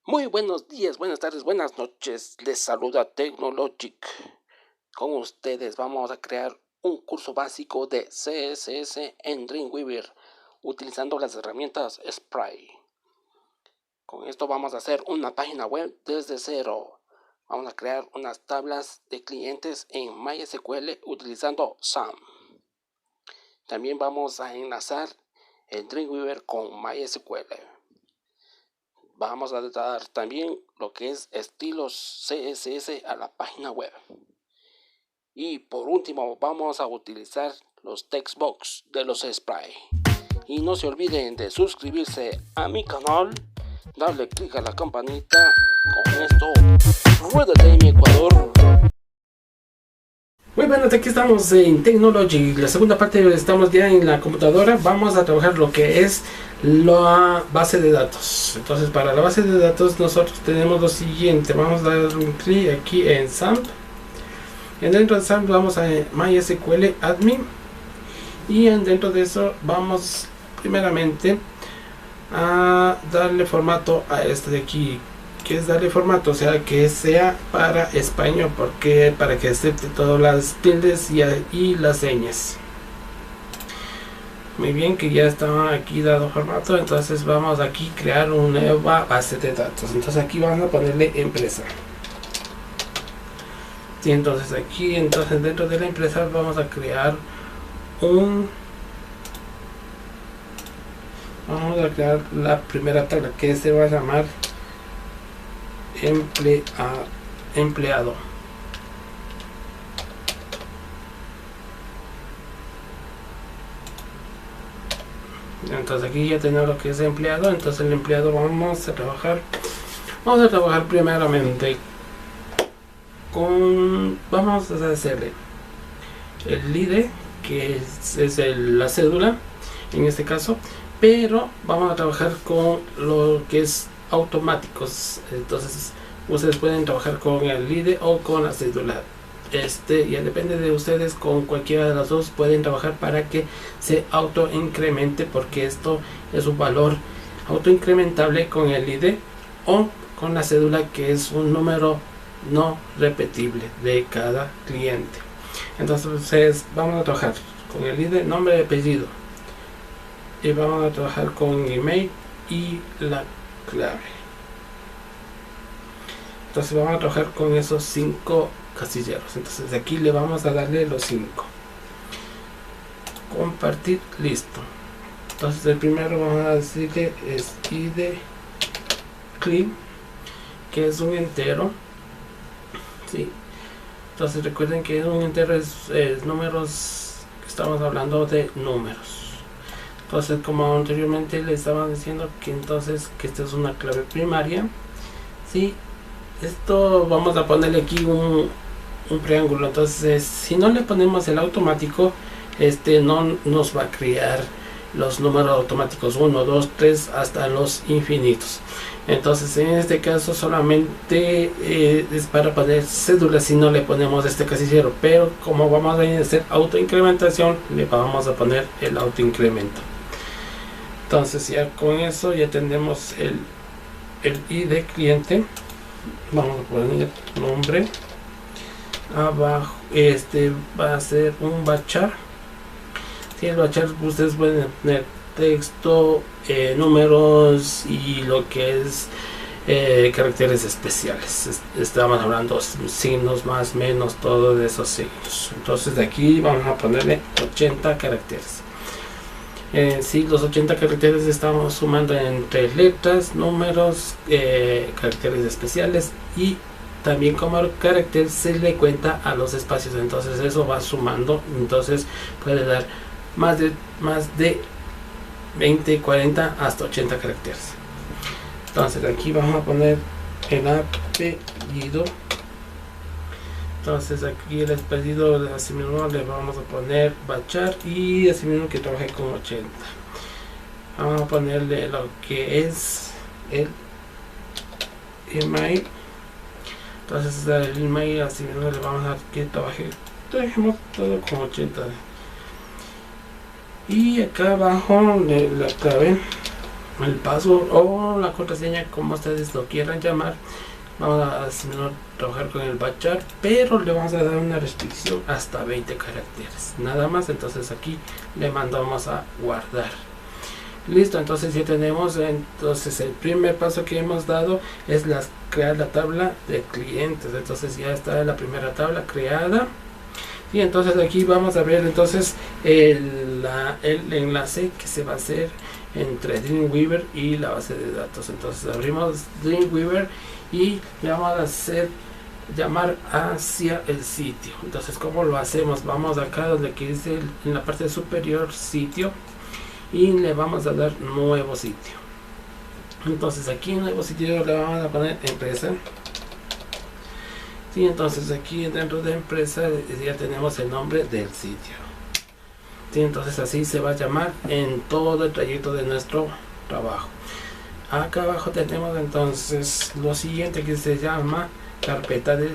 Muy buenos días, buenas tardes, buenas noches. Les saluda Technologic. Con ustedes vamos a crear un curso básico de CSS en Dreamweaver utilizando las herramientas Spray. Con esto vamos a hacer una página web desde cero. Vamos a crear unas tablas de clientes en MySQL utilizando SAM. También vamos a enlazar el Dreamweaver con MySQL. Vamos a dar también lo que es estilos CSS a la página web. Y por último vamos a utilizar los textbox de los Spray. Y no se olviden de suscribirse a mi canal, darle clic a la campanita. Con esto, ruédate mi Ecuador. Muy bueno, aquí estamos en Technology, la segunda parte. Estamos ya en la computadora. Vamos a trabajar lo que es la base de datos. Entonces, para la base de datos nosotros tenemos lo siguiente. Vamos a dar un clic aquí en SAMP. Y dentro de SAMP vamos a MySQL Admin. Y dentro de eso vamos primeramente a darle formato a este de aquí, que es darle formato, o sea, que sea para español, porque para que acepte todas las tildes y las señas. Muy bien, que ya está aquí dado formato. Entonces vamos aquí a crear una nueva base de datos. Entonces aquí vamos a ponerle empresa. Y entonces aquí, dentro de la empresa vamos a crear la primera tabla, que se va a llamar empleado. Entonces aquí ya tenemos lo que es empleado. Entonces el empleado vamos a trabajar primeramente con, vamos a hacerle el ID, que es la cédula en este caso, pero vamos a trabajar con lo que es automáticos. Entonces ustedes pueden trabajar con el ID o con la cédula. Ya depende de ustedes. Con cualquiera de las dos pueden trabajar para que se auto incremente, porque esto es un valor auto incrementable con el ID o con la cédula, que es un número no repetible de cada cliente. Entonces vamos a trabajar con el ID, nombre y apellido, y vamos a trabajar con email y la clave. Entonces vamos a trabajar con esos 5 casilleros. Entonces de aquí le vamos a darle los 5. Compartir, listo. Entonces el primero vamos a decirle es id clean, que es un entero. ¿Sí? Entonces recuerden que un entero es números, estamos hablando de números. Entonces, como anteriormente le estaba diciendo, que entonces que esta es una clave primaria. ¿Sí? Esto vamos a ponerle aquí un triángulo. Entonces si no le ponemos el automático, no nos va a crear los números automáticos 1, 2, 3 hasta los infinitos. Entonces en este caso solamente es para poner cédula si no le ponemos este casillero, pero como vamos a hacer autoincrementación, le vamos a poner el autoincremento. Entonces ya con eso ya tenemos el ID cliente. Vamos a poner nombre abajo. Va a ser un bachar. Si el bachar, ustedes pueden poner texto, números y lo que es caracteres especiales. Estamos hablando signos, más, menos, todos esos signos. Entonces de aquí vamos a ponerle 80 caracteres. Sí, los 80 caracteres estamos sumando entre letras, números, caracteres especiales, y también como carácter se le cuenta a los espacios. Entonces eso va sumando. Entonces puede dar más de 20, 40 hasta 80 caracteres. Entonces aquí vamos a poner el apellido. Entonces aquí el apellido, así mismo le vamos a poner bachar, y así mismo que trabaje con 80. Vamos a ponerle lo que es el email. Entonces el email, así mismo le vamos a dar que trabaje, dejemos todo con 80. Y acá abajo la clave el password o la contraseña, como ustedes lo quieran llamar. Vamos a trabajar con el bachar, pero le vamos a dar una restricción hasta 20 caracteres nada más. Entonces aquí le mandamos a guardar. Listo, entonces ya tenemos. Entonces el primer paso que hemos dado es crear la tabla de clientes. Entonces ya está la primera tabla creada. Y entonces aquí vamos a ver entonces el enlace que se va a hacer entre Dreamweaver y la base de datos. Entonces abrimos Dreamweaver y le vamos a hacer llamar hacia el sitio. Entonces, ¿cómo lo hacemos? Vamos acá donde que dice en la parte superior sitio y le vamos a dar nuevo sitio. Entonces aquí en nuevo sitio le vamos a poner empresa. Sí, entonces aquí dentro de empresa ya tenemos el nombre del sitio. Sí, entonces así se va a llamar en todo el trayecto de nuestro trabajo. Acá abajo tenemos entonces lo siguiente que se llama carpeta de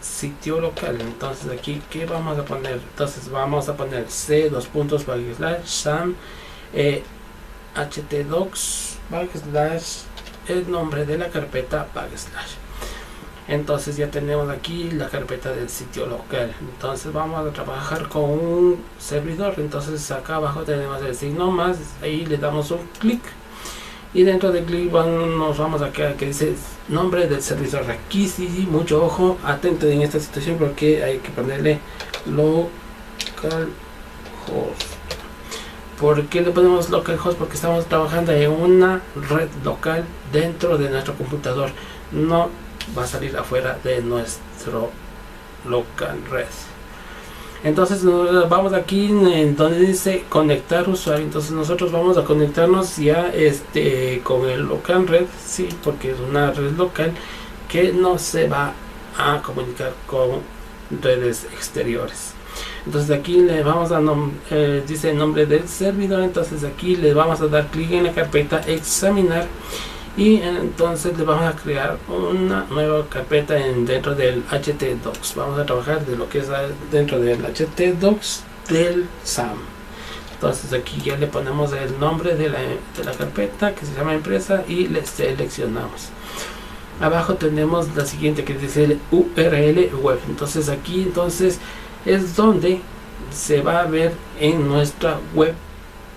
sitio local. Entonces aquí, ¿qué vamos a poner? Entonces vamos a poner c:/sam htdocs / el nombre de la carpeta /. Entonces ya tenemos aquí la carpeta del sitio local. Entonces vamos a trabajar con un servidor. Entonces acá abajo tenemos el signo más, ahí le damos un clic y dentro de clic nos vamos acá que dice nombre del servidor. Aquí sí, mucho ojo, atento en esta situación porque hay que ponerle localhost. ¿Por qué le ponemos localhost? Porque estamos trabajando en una red local dentro de nuestro computador, no va a salir afuera de nuestro local red. Entonces vamos aquí en donde dice conectar usuario. Entonces nosotros vamos a conectarnos ya con el local red, sí, porque es una red local que no se va a comunicar con redes exteriores. Entonces aquí le vamos a dice el nombre del servidor. Entonces aquí le vamos a dar clic en la carpeta examinar y entonces le vamos a crear una nueva carpeta dentro del htdocs. Vamos a trabajar de lo que es dentro del htdocs del SAM. Entonces aquí ya le ponemos el nombre de la carpeta que se llama empresa y le seleccionamos. Abajo tenemos la siguiente que dice el URL web. Entonces aquí es donde se va a ver en nuestra web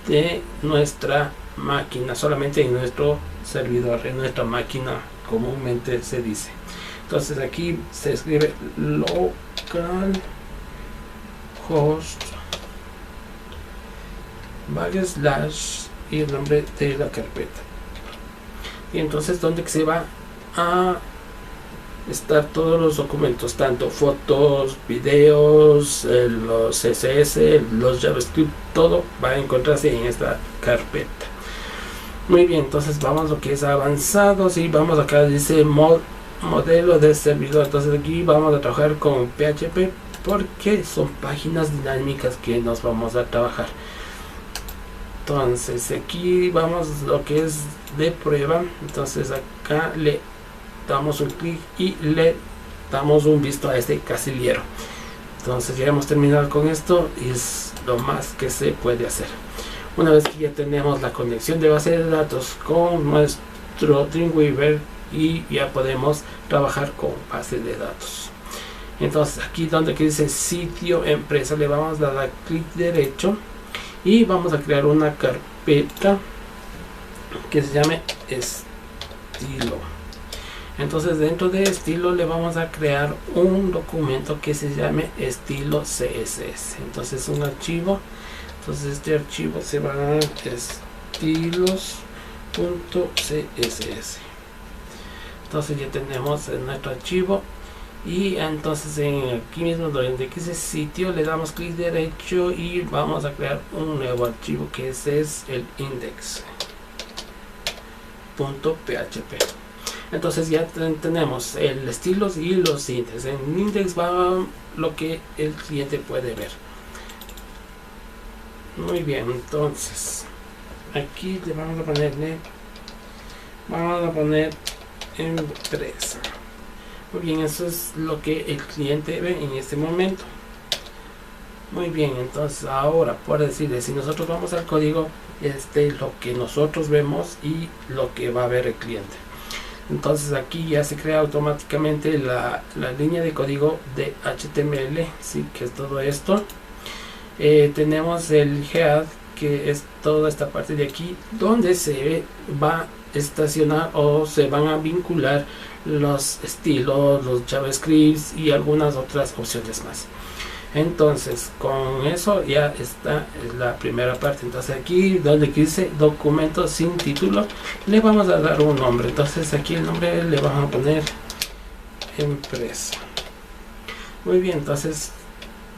de nuestra máquina, solamente en nuestro servidor, en nuestra máquina comúnmente se dice. Entonces aquí se escribe localhost / y el nombre de la carpeta. Y entonces donde se va a estar todos los documentos, tanto fotos, videos, los CSS, los JavaScript, todo va a encontrarse en esta carpeta. Muy bien, entonces vamos a lo que es avanzados y vamos acá dice modelo de servidor. Entonces aquí vamos a trabajar con PHP porque son páginas dinámicas que nos vamos a trabajar. Entonces aquí vamos lo que es de prueba. Entonces acá le damos un clic y le damos un visto a este casillero. Entonces ya hemos terminado con esto y es lo más que se puede hacer. Una vez que ya tenemos la conexión de base de datos con nuestro Dreamweaver y ya podemos trabajar con base de datos. Entonces aquí donde que dice sitio empresa le vamos a dar clic derecho y vamos a crear una carpeta que se llame estilo. Entonces dentro de estilo le vamos a crear un documento que se llame estilo CSS. Entonces un archivo. Entonces este archivo se va a estilos.css. Entonces ya tenemos nuestro archivo y entonces aquí mismo donde dice sitio le damos clic derecho y vamos a crear un nuevo archivo que ese es el index.php. Entonces ya tenemos el estilos y los index. En index va lo que el cliente puede ver. Muy bien, entonces aquí le vamos a poner empresa. Muy bien, eso es lo que el cliente ve en este momento. Muy bien, entonces ahora por decirle, si nosotros vamos al código, lo que nosotros vemos y lo que va a ver el cliente. Entonces aquí ya se crea automáticamente la línea de código de HTML, sí, que es todo esto. Tenemos el head, que es toda esta parte de aquí donde se va a estacionar o se van a vincular los estilos, los JavaScripts y algunas otras opciones más. Entonces con eso ya está la primera parte. Entonces aquí donde dice documento sin título le vamos a dar un nombre. Entonces aquí el nombre le vamos a poner empresa. Muy bien, entonces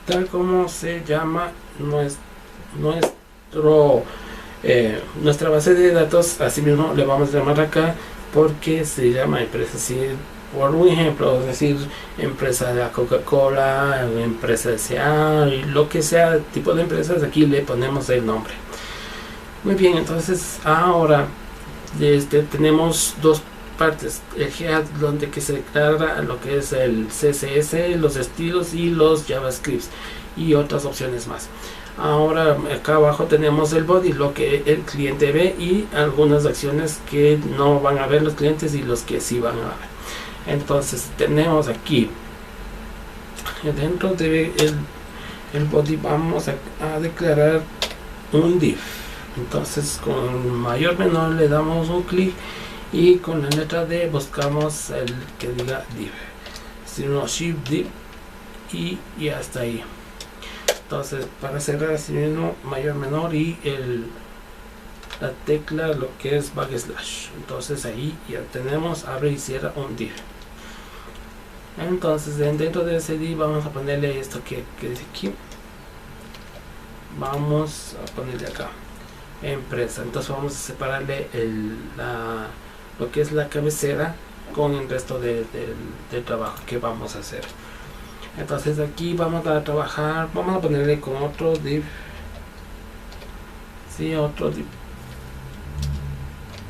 tal como se llama nuestra base de datos, así mismo le vamos a llamar acá porque se llama empresa. Si por un ejemplo, es decir, empresa de la Coca-Cola, empresa de SA, y lo que sea tipo de empresas, aquí le ponemos el nombre. Muy bien, entonces ahora tenemos dos partes: el head, donde que se declara lo que es el CSS, los estilos y los JavaScripts y otras opciones más. Ahora acá abajo tenemos el body, lo que el cliente ve y algunas acciones que no van a ver los clientes y los que sí van a ver. Entonces tenemos aquí dentro de el body vamos a declarar un div. Entonces con mayor menor le damos un clic y con la letra D buscamos el que diga div, sino shift div y hasta ahí. Entonces para cerrar así mismo mayor menor y la tecla lo que es backslash. Entonces ahí ya tenemos abre y cierra un div. Entonces dentro de ese div vamos a ponerle esto que dice aquí, vamos a ponerle acá empresa. Entonces vamos a separarle lo que es la cabecera con el resto del trabajo que vamos a hacer. Entonces aquí vamos a trabajar, vamos a ponerle con otro div, sí, otro div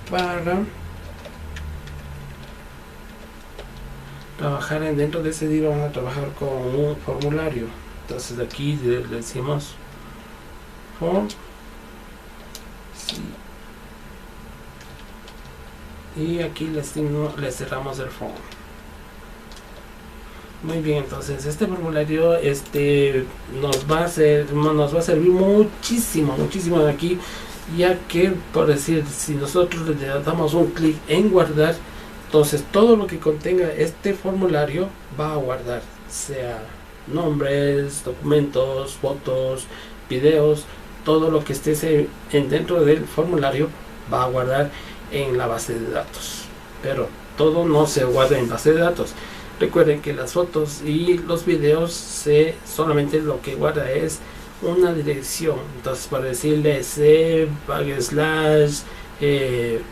para trabajar dentro de ese div. Vamos a trabajar con un formulario. Entonces aquí le decimos form, sí, y aquí le cerramos el form. Muy bien, entonces este formulario nos va a servir muchísimo de aquí, ya que por decir, si nosotros le damos un clic en guardar, entonces todo lo que contenga este formulario va a guardar, sea nombres, documentos, fotos, videos, todo lo que esté dentro del formulario va a guardar en la base de datos. Pero todo no se guarda en base de datos. Recuerden que las fotos y los videos solamente lo que guarda es una dirección. Entonces para decirle //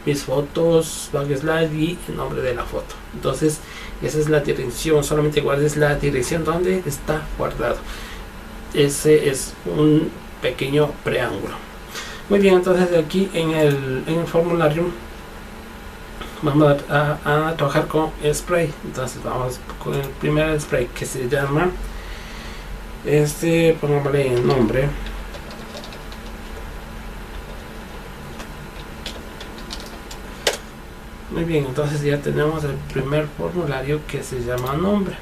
mis fotos / y el nombre de la foto. Entonces esa es la dirección, solamente guardes la dirección donde está guardado. Ese es un pequeño preámbulo. Muy bien, entonces aquí en el formulario vamos a trabajar con spray. Entonces vamos con el primer spray que se llama pongámosle el nombre. Muy bien, entonces ya tenemos el primer formulario que se llama nombre.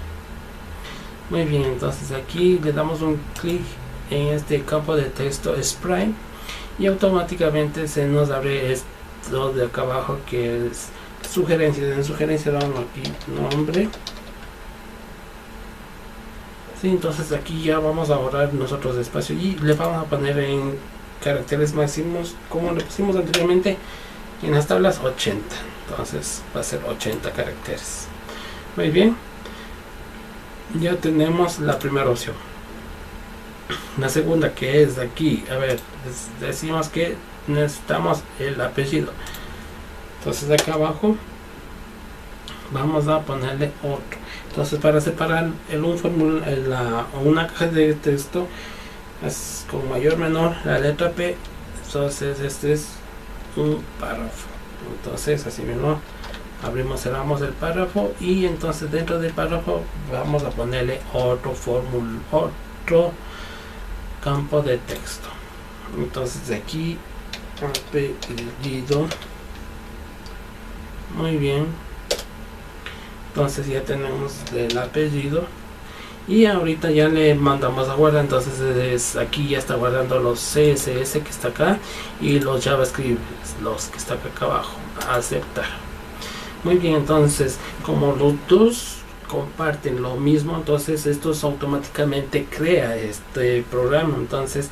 Muy bien, entonces aquí le damos un clic en este campo de texto spray y automáticamente se nos abre esto de acá abajo que es sugerencias. En sugerencias damos aquí nombre. Sí, entonces aquí ya vamos a ahorrar nosotros espacio y le vamos a poner en caracteres máximos como le pusimos anteriormente en las tablas 80. Entonces va a ser 80 caracteres. Muy bien, ya tenemos la primera opción. La segunda, que es aquí, a ver, decimos que necesitamos el apellido. Entonces de acá abajo vamos a ponerle otro. Entonces para separar una caja de texto es con mayor menor la letra P. Entonces este es un párrafo. Entonces así mismo cerramos el párrafo y entonces dentro del párrafo vamos a ponerle otro campo de texto. Entonces de aquí apellido. Muy bien, entonces ya tenemos el apellido y ahorita ya le mandamos a guardar. Entonces aquí ya está guardando los CSS que está acá y los JavaScript, los que está acá abajo. Aceptar. Muy bien, entonces como los dos comparten lo mismo, entonces esto automáticamente crea este programa. Entonces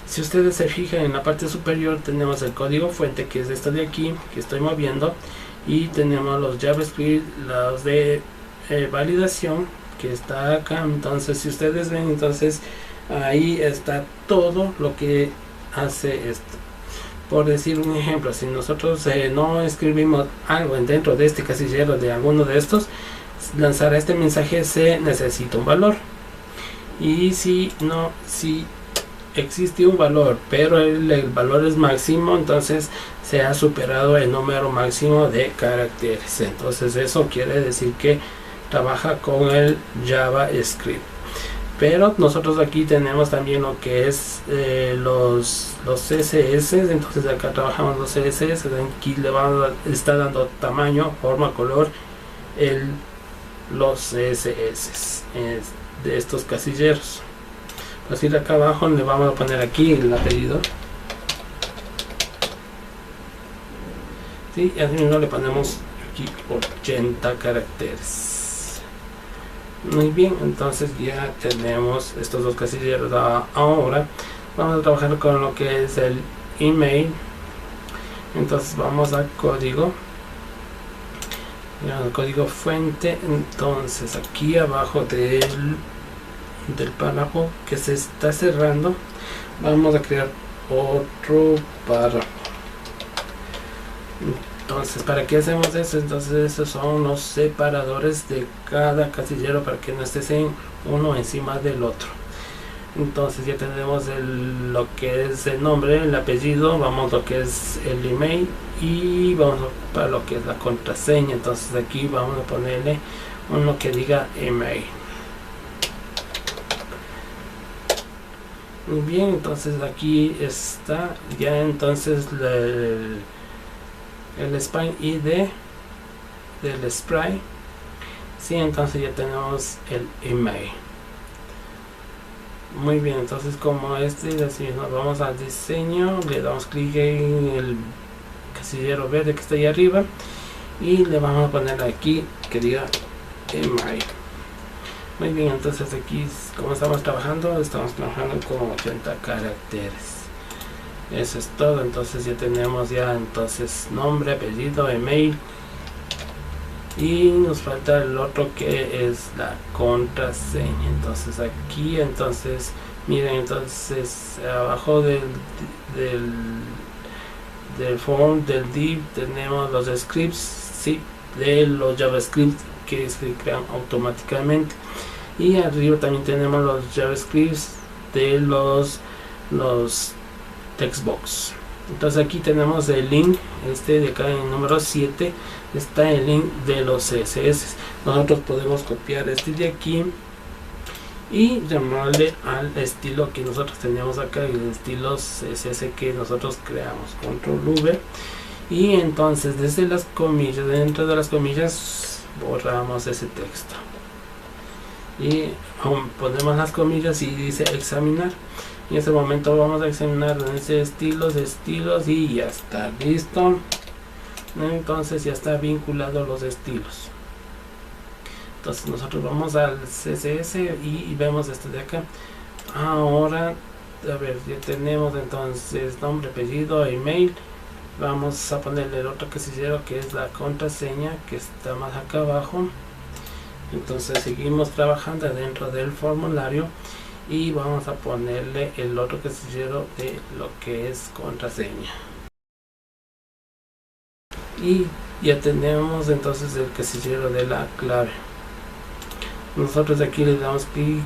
si ustedes se fijan, en la parte superior tenemos el código fuente, que es esto de aquí que estoy moviendo, y tenemos los JavaScript, los de validación, que está acá. Entonces si ustedes ven, entonces ahí está todo lo que hace esto. Por decir un ejemplo, si nosotros no escribimos algo dentro de este casillero de alguno de estos, lanzará este mensaje: se necesita un valor. Y si existe un valor, pero el valor es máximo, entonces se ha superado el número máximo de caracteres. Entonces eso quiere decir que trabaja con el JavaScript. Pero nosotros aquí tenemos también lo que es los CSS. Entonces acá trabajamos los CSS. Aquí le está dando tamaño, forma, color, los CSS de estos casilleros. Así de acá abajo le vamos a poner aquí el apellido. Sí, y así mismo le ponemos aquí 80 caracteres. Muy bien, entonces ya tenemos estos dos casilleros. Ahora vamos a trabajar con lo que es el email. Entonces vamos a código. El código fuente. Entonces aquí abajo del párrafo que se está cerrando, vamos a crear otro párrafo. Entonces, ¿para qué hacemos eso? Entonces esos son los separadores de cada casillero para que no estén uno encima del otro. Entonces ya tenemos lo que es el nombre, el apellido, vamos a lo que es el email y vamos para lo que es la contraseña. Entonces aquí vamos a ponerle uno que diga email. Muy bien, entonces aquí está ya entonces el spine ID del spray. Sí, entonces ya tenemos el email. Muy bien, entonces como nos vamos al diseño, le damos clic en el casillero verde que está ahí arriba y le vamos a poner aquí que diga email. Muy bien, entonces aquí como estamos trabajando con 80 caracteres. Eso es todo. Entonces ya tenemos entonces nombre, apellido, email, y nos falta el otro que es la contraseña. Entonces aquí, entonces miren, entonces abajo del form del div tenemos los scripts, sí, de los JavaScript que se crean automáticamente, y arriba también tenemos los JavaScripts de los textbox. Entonces aquí tenemos el link de acá en el número 7, está el link de los CSS. Nosotros podemos copiar este de aquí y llamarle al estilo que nosotros tenemos acá, el estilo CSS que nosotros creamos, control V, y entonces desde las comillas, dentro de las comillas borramos ese texto y ponemos las comillas y dice examinar. En este momento vamos a examinar ese estilos y ya está listo. Entonces ya está vinculado los estilos. Entonces nosotros vamos al CSS y vemos este de acá. Ahora, a ver, ya tenemos entonces nombre, apellido, email. Vamos a ponerle el otro casillero que es la contraseña, que está más acá abajo. Entonces seguimos trabajando dentro del formulario y vamos a ponerle el otro casillero de lo que es contraseña. Y ya tenemos entonces el casillero de la clave. Nosotros aquí le damos clic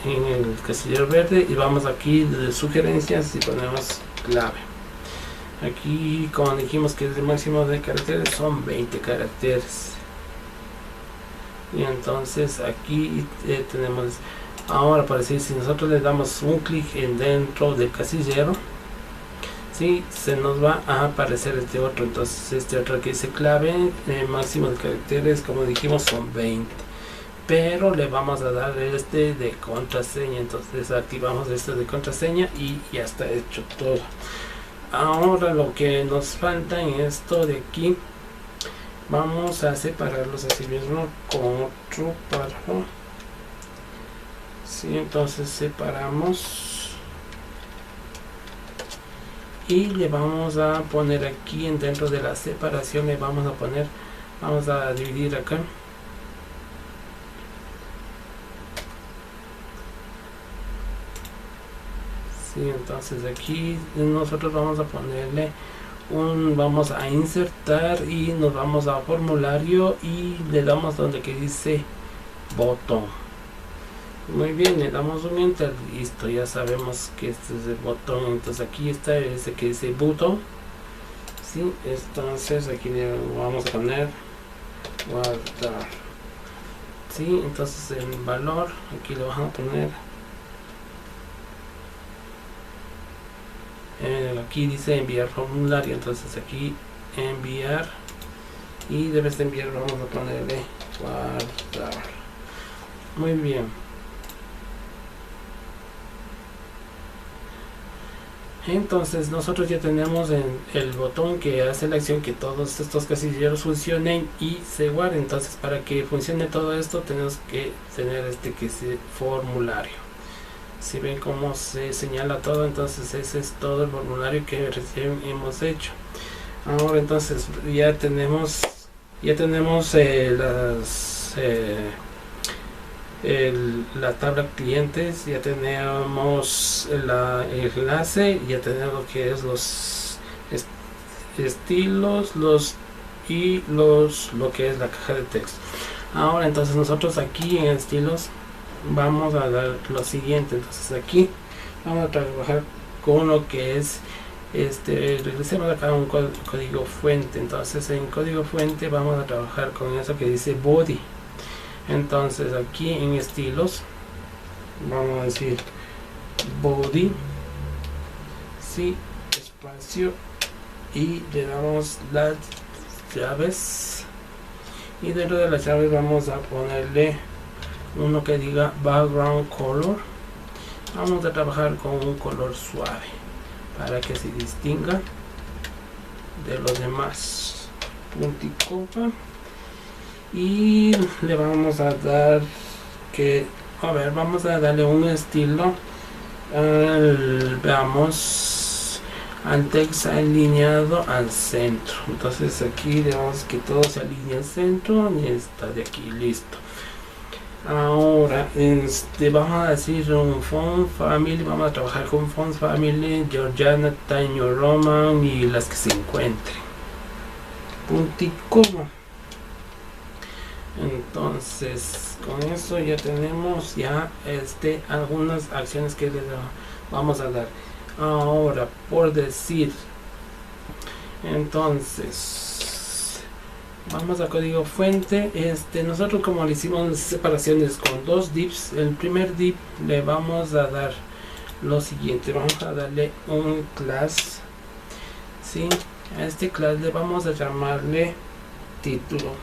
en el casillero verde y vamos aquí de sugerencias y ponemos clave. Aquí, como dijimos que el máximo de caracteres son 20 caracteres. Y entonces aquí tenemos Ahora, por decir, si nosotros le damos un clic en dentro del casillero, ¿sí? Se nos va a aparecer este otro. Entonces este otro que dice clave, máximo de caracteres, como dijimos, son 20, pero le vamos a dar este de contraseña. Entonces activamos este de contraseña y ya está hecho todo. Ahora lo que nos falta en esto de aquí, vamos a separarlos así mismo con otro párrafo. Sí, entonces separamos y le vamos a poner aquí dentro de la separación, le vamos a poner, vamos a dividir acá. Sí, entonces aquí nosotros vamos a ponerle vamos a insertar y nos vamos a formulario y le damos donde que dice botón. Muy bien, le damos un enter, listo, ya sabemos que este es el botón. Entonces aquí está ese que dice botón. Sí, entonces aquí le vamos a poner guardar. Sí, entonces el valor aquí lo vamos a poner. Aquí dice enviar formulario, entonces aquí enviar y debes de enviar, vamos a ponerle guardar. Muy bien. Entonces nosotros ya tenemos el botón que hace la acción que todos estos casilleros funcionen y se guarden. Entonces para que funcione todo esto tenemos que tener este que es formulario. Si ven cómo se señala todo, entonces ese es todo el formulario que recién hemos hecho. Ahora entonces ya tenemos la tabla clientes, ya tenemos el enlace, ya tenemos lo que es los estilos, lo que es la caja de texto. Ahora entonces nosotros aquí en estilos vamos a dar lo siguiente. Entonces aquí vamos a trabajar con lo que es regresemos acá a un código fuente. Entonces en código fuente vamos a trabajar con eso que dice body. Entonces aquí en estilos vamos a decir body, sí, espacio, y le damos las llaves, y dentro de las llaves vamos a ponerle uno que diga background color. Vamos a trabajar con un color suave para que se distinga de los demás. Punto y coma. Y le vamos a dar vamos a darle un estilo veamos al texto alineado al centro. Entonces aquí le damos que todo se alinee al centro y está de aquí, listo. Ahora vamos a decir un font family, vamos a trabajar con font family Georgiana, Times New Roman y las que se encuentren. Punto y coma. Entonces con eso ya tenemos algunas acciones que le vamos a dar. Ahora por decir, entonces vamos a código fuente. Nosotros como le hicimos separaciones con dos divs, el primer div le vamos a dar lo siguiente, vamos a darle un class, ¿sí? A este class le vamos a llamarle título.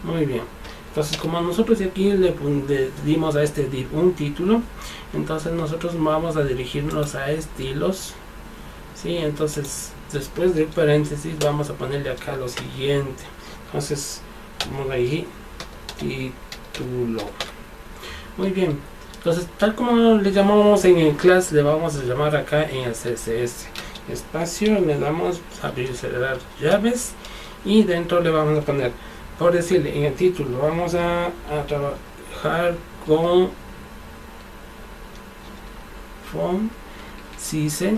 Muy bien, entonces como nosotros aquí le dimos a este div un título, entonces nosotros vamos a dirigirnos a estilos, ¿sí? Entonces después del paréntesis vamos a ponerle acá lo siguiente. Entonces como ahí título. Muy bien, entonces tal como le llamamos en el class, le vamos a llamar acá en el CSS espacio, le damos abrir, cerrar llaves, y dentro le vamos a poner, por decirle, en el título vamos a trabajar con font size.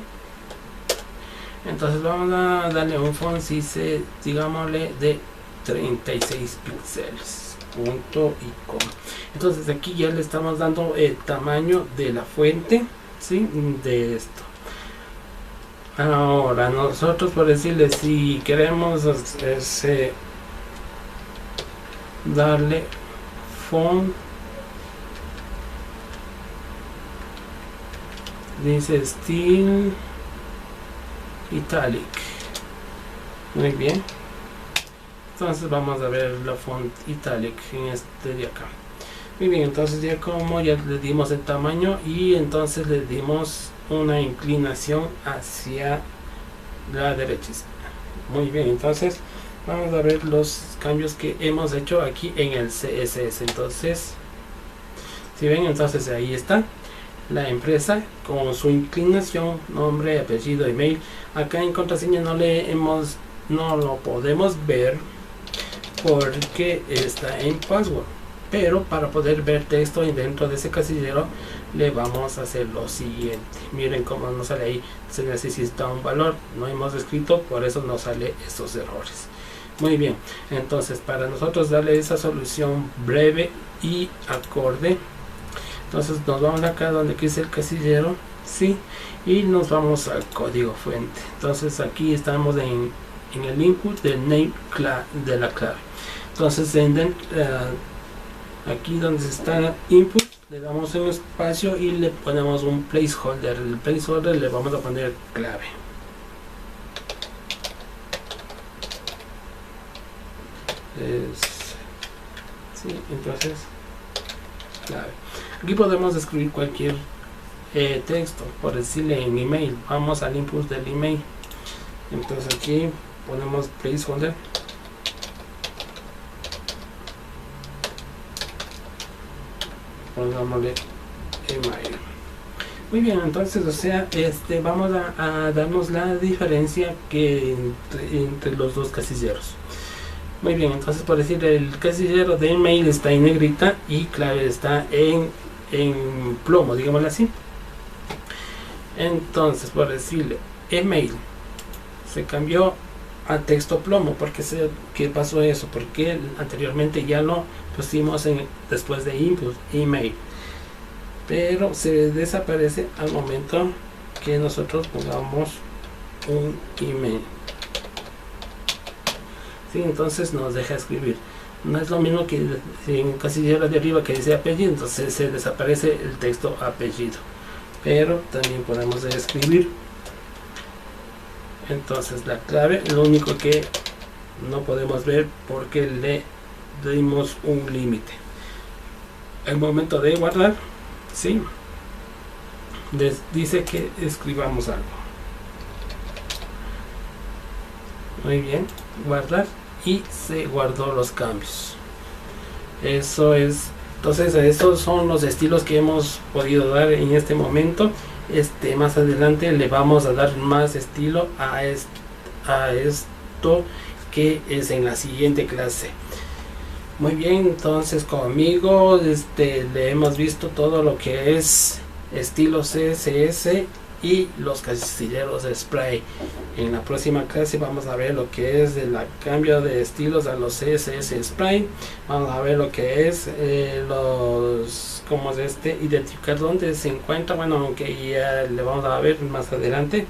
Entonces vamos a darle un font size, digámosle de 36 píxeles, punto y coma. Entonces aquí ya le estamos dando el tamaño de la fuente, ¿sí? De esto. Ahora nosotros, por decirle, si queremos darle font dice Style Italic. Muy bien, entonces vamos a ver la font Italic en este de acá. Muy bien, entonces ya como ya le dimos el tamaño y entonces le dimos una inclinación hacia la derecha. Muy bien, entonces vamos a ver los cambios que hemos hecho aquí en el CSS. Entonces, si ven, entonces ahí está la empresa con su inclinación, nombre, apellido, email. Acá en contraseña no lo podemos ver porque está en password, pero para poder ver texto dentro de ese casillero le vamos a hacer lo siguiente. Miren cómo nos sale ahí, se necesita un valor, no hemos escrito, por eso nos sale estos errores. Muy bien, entonces para nosotros darle esa solución breve y acorde, entonces nos vamos acá donde dice el casillero, sí, y nos vamos al código fuente. Entonces aquí estamos en el input del name de la clave. Entonces aquí donde está input le damos un espacio y le ponemos un placeholder. El placeholder le vamos a poner clave. Sí, entonces clave. Aquí podemos escribir cualquier texto, por decirle en email. Vamos al input del email. Entonces aquí ponemos placeholder. Pongámosle email. Muy bien, entonces, o sea, vamos a darnos la diferencia que entre los dos casilleros. Muy bien, entonces por decir, el casillero de email está en negrita y clave está en plomo, digámoslo así. Entonces, por decirle, email se cambió a texto plomo. Porque ¿qué pasó eso? Porque anteriormente ya lo pusimos después de input email, pero se desaparece al momento que nosotros pongamos un email. Sí, entonces nos deja escribir. No es lo mismo que en casillero de arriba que dice apellido, entonces se desaparece el texto apellido, pero también podemos escribir. Entonces la clave, lo único que no podemos ver porque le dimos un límite. El momento de guardar, sí, dice que escribamos algo. Muy bien, guardar, y se guardó los cambios. Eso es. Entonces estos son los estilos que hemos podido dar en este momento. Más adelante le vamos a dar más estilo a esto que es en la siguiente clase. Muy bien, entonces conmigo le hemos visto todo lo que es estilo CSS y los casilleros de spray. En la próxima clase vamos a ver lo que es el cambio de estilos a los CSS spray. Vamos a ver lo que es identificar dónde se encuentra, bueno, aunque ya le vamos a ver más adelante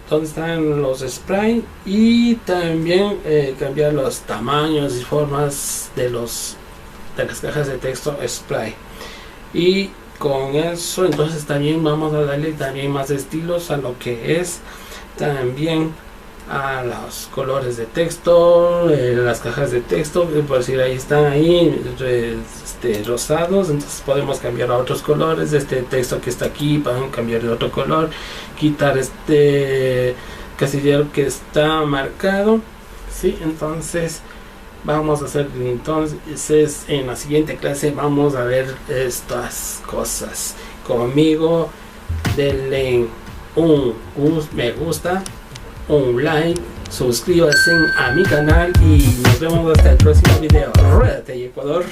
dónde están los spray, y también cambiar los tamaños y formas de las cajas de texto spray. Y con eso entonces también vamos a darle también más estilos a lo que es también a los colores de texto, las cajas de texto, por decir, ahí están ahí rosados, entonces podemos cambiar a otros colores de este texto que está aquí, para cambiar de otro color, quitar este casillero que está marcado, ¿sí? Entonces vamos a hacer, entonces en la siguiente clase vamos a ver estas cosas. Conmigo denle un me gusta, un like, suscríbanse a mi canal y nos vemos hasta el próximo video. Ruédate, Ecuador.